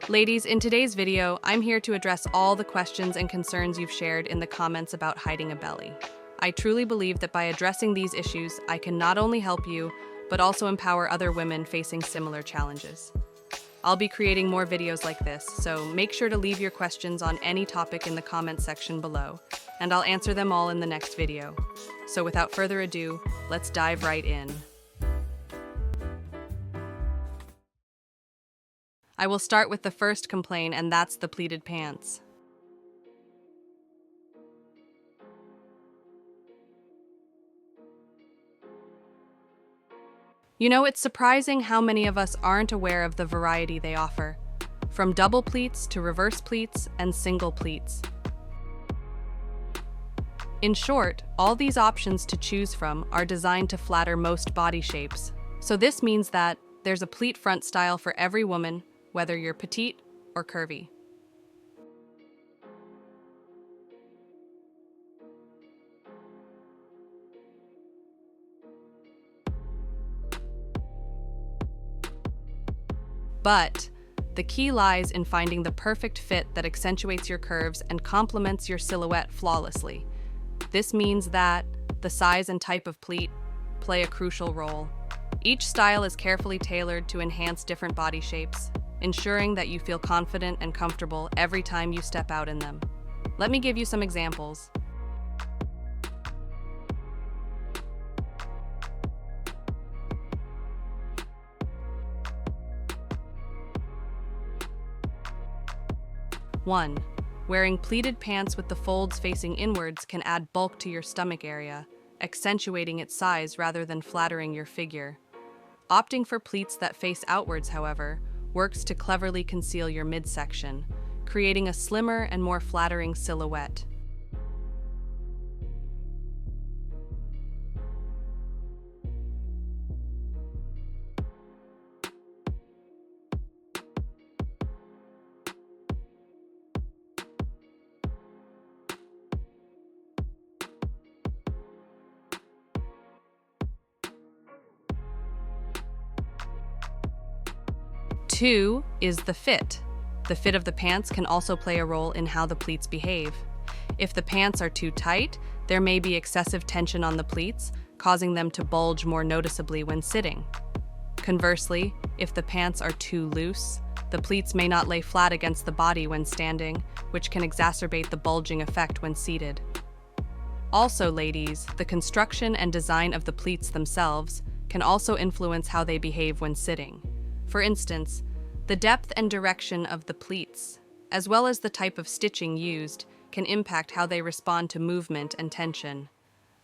Ladies, in today's video, I'm here to address all the questions and concerns you've shared in the comments about hiding a belly. I truly believe that by addressing these issues, I can not only help you, but also empower other women facing similar challenges. I'll be creating more videos like this, so make sure to leave your questions on any topic in the comments section below, and I'll answer them all in the next video. So without further ado, let's dive right in. I will start with the first complaint, and that's the pleated pants. You know, it's surprising how many of us aren't aware of the variety they offer, from double pleats to reverse pleats and single pleats. In short, all these options to choose from are designed to flatter most body shapes. So this means that there's a pleat front style for every woman, whether you're petite or curvy. But the key lies in finding the perfect fit that accentuates your curves and complements your silhouette flawlessly. This means that the size and type of pleat play a crucial role. Each style is carefully tailored to enhance different body shapes, ensuring that you feel confident and comfortable every time you step out in them. Let me give you some examples. One, wearing pleated pants with the folds facing inwards can add bulk to your stomach area, accentuating its size rather than flattering your figure. Opting for pleats that face outwards, however, works to cleverly conceal your midsection, creating a slimmer and more flattering silhouette. Two is the fit. The fit of the pants can also play a role in how the pleats behave. If the pants are too tight, there may be excessive tension on the pleats, causing them to bulge more noticeably when sitting. Conversely, if the pants are too loose, the pleats may not lay flat against the body when standing, which can exacerbate the bulging effect when seated. Also, ladies, the construction and design of the pleats themselves can also influence how they behave when sitting. For instance, the depth and direction of the pleats, as well as the type of stitching used, can impact how they respond to movement and tension.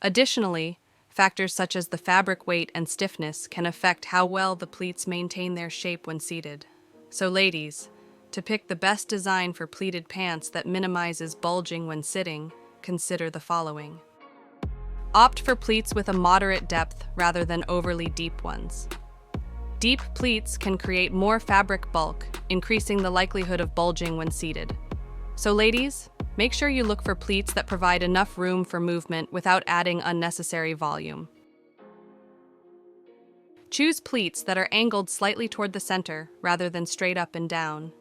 Additionally, factors such as the fabric weight and stiffness can affect how well the pleats maintain their shape when seated. So ladies, to pick the best design for pleated pants that minimizes bulging when sitting, consider the following. Opt for pleats with a moderate depth rather than overly deep ones. Deep pleats can create more fabric bulk, increasing the likelihood of bulging when seated. So ladies, make sure you look for pleats that provide enough room for movement without adding unnecessary volume. Choose pleats that are angled slightly toward the center rather than straight up and down.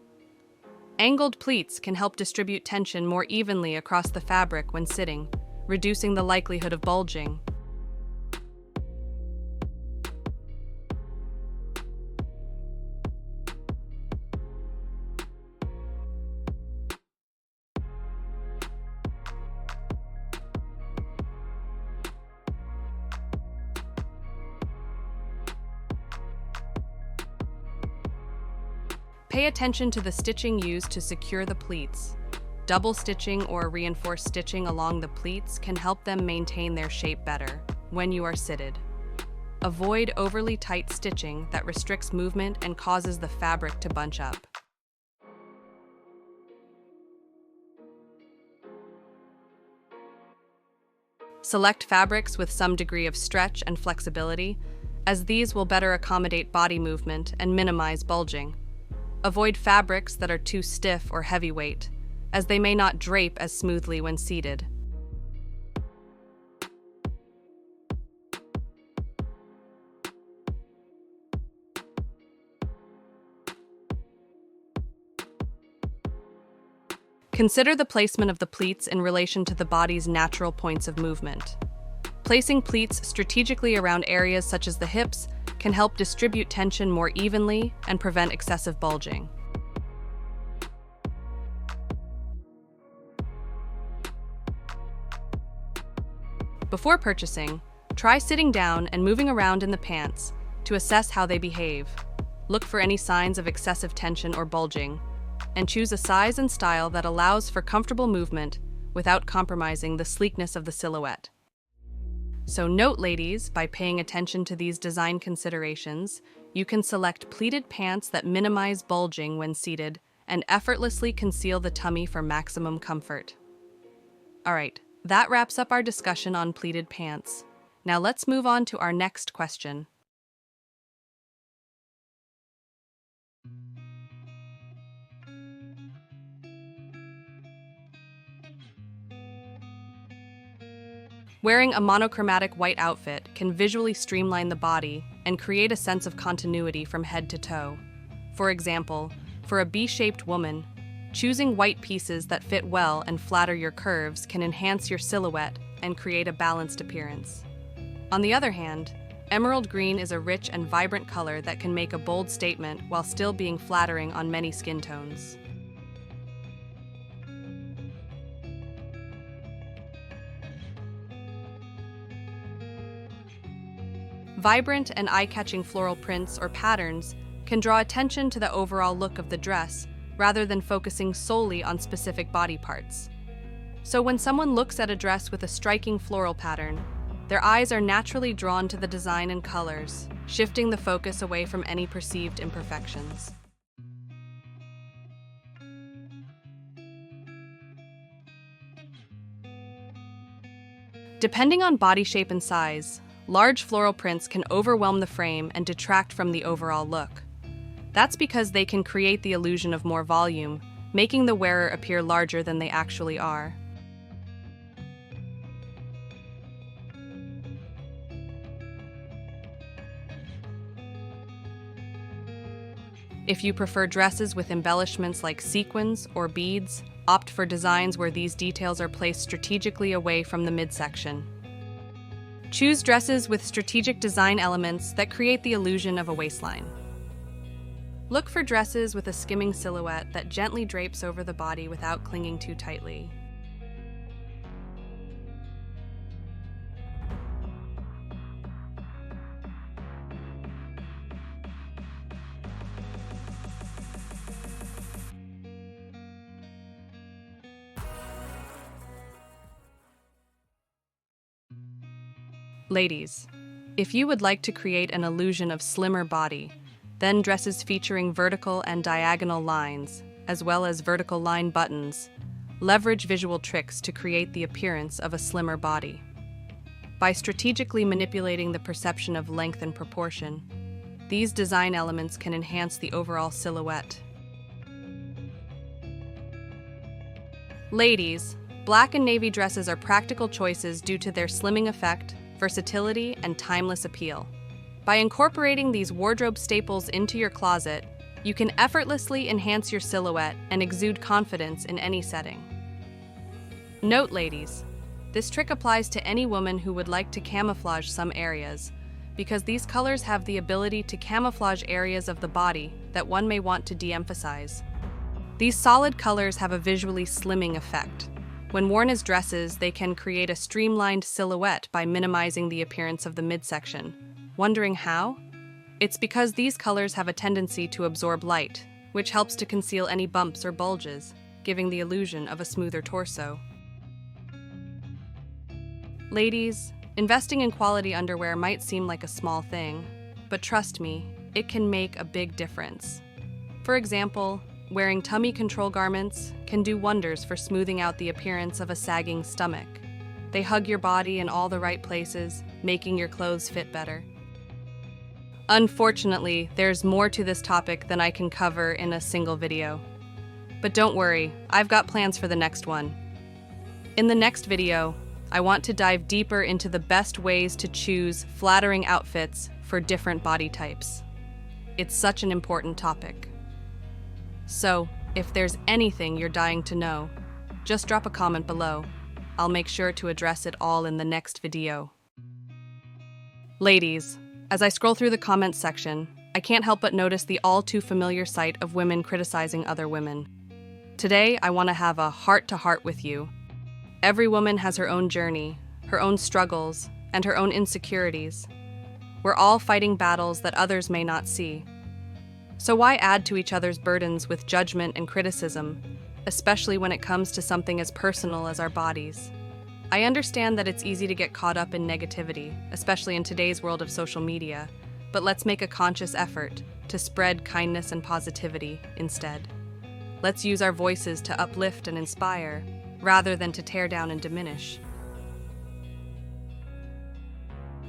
Angled pleats can help distribute tension more evenly across the fabric when sitting, reducing the likelihood of bulging. Pay attention to the stitching used to secure the pleats. Double stitching or reinforced stitching along the pleats can help them maintain their shape better when you are seated. Avoid overly tight stitching that restricts movement and causes the fabric to bunch up. Select fabrics with some degree of stretch and flexibility, as these will better accommodate body movement and minimize bulging. Avoid fabrics that are too stiff or heavyweight, as they may not drape as smoothly when seated. Consider the placement of the pleats in relation to the body's natural points of movement. Placing pleats strategically around areas such as the hips can help distribute tension more evenly and prevent excessive bulging. Before purchasing, try sitting down and moving around in the pants to assess how they behave. Look for any signs of excessive tension or bulging, and choose a size and style that allows for comfortable movement without compromising the sleekness of the silhouette. So note, ladies, by paying attention to these design considerations, you can select pleated pants that minimize bulging when seated and effortlessly conceal the tummy for maximum comfort. All right, that wraps up our discussion on pleated pants. Now let's move on to our next question. Wearing a monochromatic white outfit can visually streamline the body and create a sense of continuity from head to toe. For example, for a B-shaped woman, choosing white pieces that fit well and flatter your curves can enhance your silhouette and create a balanced appearance. On the other hand, emerald green is a rich and vibrant color that can make a bold statement while still being flattering on many skin tones. Vibrant and eye-catching floral prints or patterns can draw attention to the overall look of the dress rather than focusing solely on specific body parts. So when someone looks at a dress with a striking floral pattern, their eyes are naturally drawn to the design and colors, shifting the focus away from any perceived imperfections. Depending on body shape and size, large floral prints can overwhelm the frame and detract from the overall look. That's because they can create the illusion of more volume, making the wearer appear larger than they actually are. If you prefer dresses with embellishments like sequins or beads, opt for designs where these details are placed strategically away from the midsection. Choose dresses with strategic design elements that create the illusion of a waistline. Look for dresses with a skimming silhouette that gently drapes over the body without clinging too tightly. Ladies, if you would like to create an illusion of slimmer body, then dresses featuring vertical and diagonal lines, as well as vertical line buttons, leverage visual tricks to create the appearance of a slimmer body. By strategically manipulating the perception of length and proportion, these design elements can enhance the overall silhouette. Ladies, black and navy dresses are practical choices due to their slimming effect, versatility, and timeless appeal. By incorporating these wardrobe staples into your closet, you can effortlessly enhance your silhouette and exude confidence in any setting. Note, ladies, this trick applies to any woman who would like to camouflage some areas, because these colors have the ability to camouflage areas of the body that one may want to de-emphasize. These solid colors have a visually slimming effect. When worn as dresses, they can create a streamlined silhouette by minimizing the appearance of the midsection. Wondering how? It's because these colors have a tendency to absorb light, which helps to conceal any bumps or bulges, giving the illusion of a smoother torso. Ladies, investing in quality underwear might seem like a small thing, but trust me, it can make a big difference. For example, wearing tummy control garments can do wonders for smoothing out the appearance of a sagging stomach. They hug your body in all the right places, making your clothes fit better. Unfortunately, there's more to this topic than I can cover in a single video. But don't worry, I've got plans for the next one. In the next video, I want to dive deeper into the best ways to choose flattering outfits for different body types. It's such an important topic. So, if there's anything you're dying to know, Just drop a comment below. I'll make sure to address it all in the next video. Ladies, as I scroll through the comments section, I can't help but notice the all too familiar sight of women criticizing other women. Today, I want to have a heart-to-heart with you. Every woman has her own journey, her own struggles, and her own insecurities. We're all fighting battles that others may not see. So why add to each other's burdens with judgment and criticism, especially when it comes to something as personal as our bodies? I understand that it's easy to get caught up in negativity, especially in today's world of social media, but let's make a conscious effort to spread kindness and positivity instead. Let's use our voices to uplift and inspire, rather than to tear down and diminish.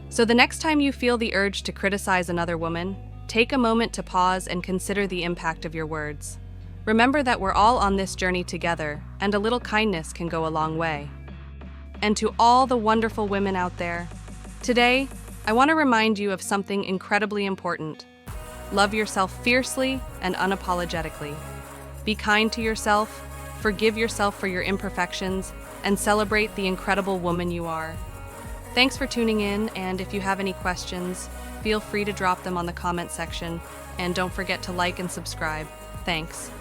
So the next time you feel the urge to criticize another woman, take a moment to pause and consider the impact of your words. Remember that we're all on this journey together, and a little kindness can go a long way. And to all the wonderful women out there, today, I want to remind you of something incredibly important. Love yourself fiercely and unapologetically. Be kind to yourself, forgive yourself for your imperfections, and celebrate the incredible woman you are. Thanks for tuning in, and if you have any questions, feel free to drop them on the comment section, and don't forget to like and subscribe. Thanks.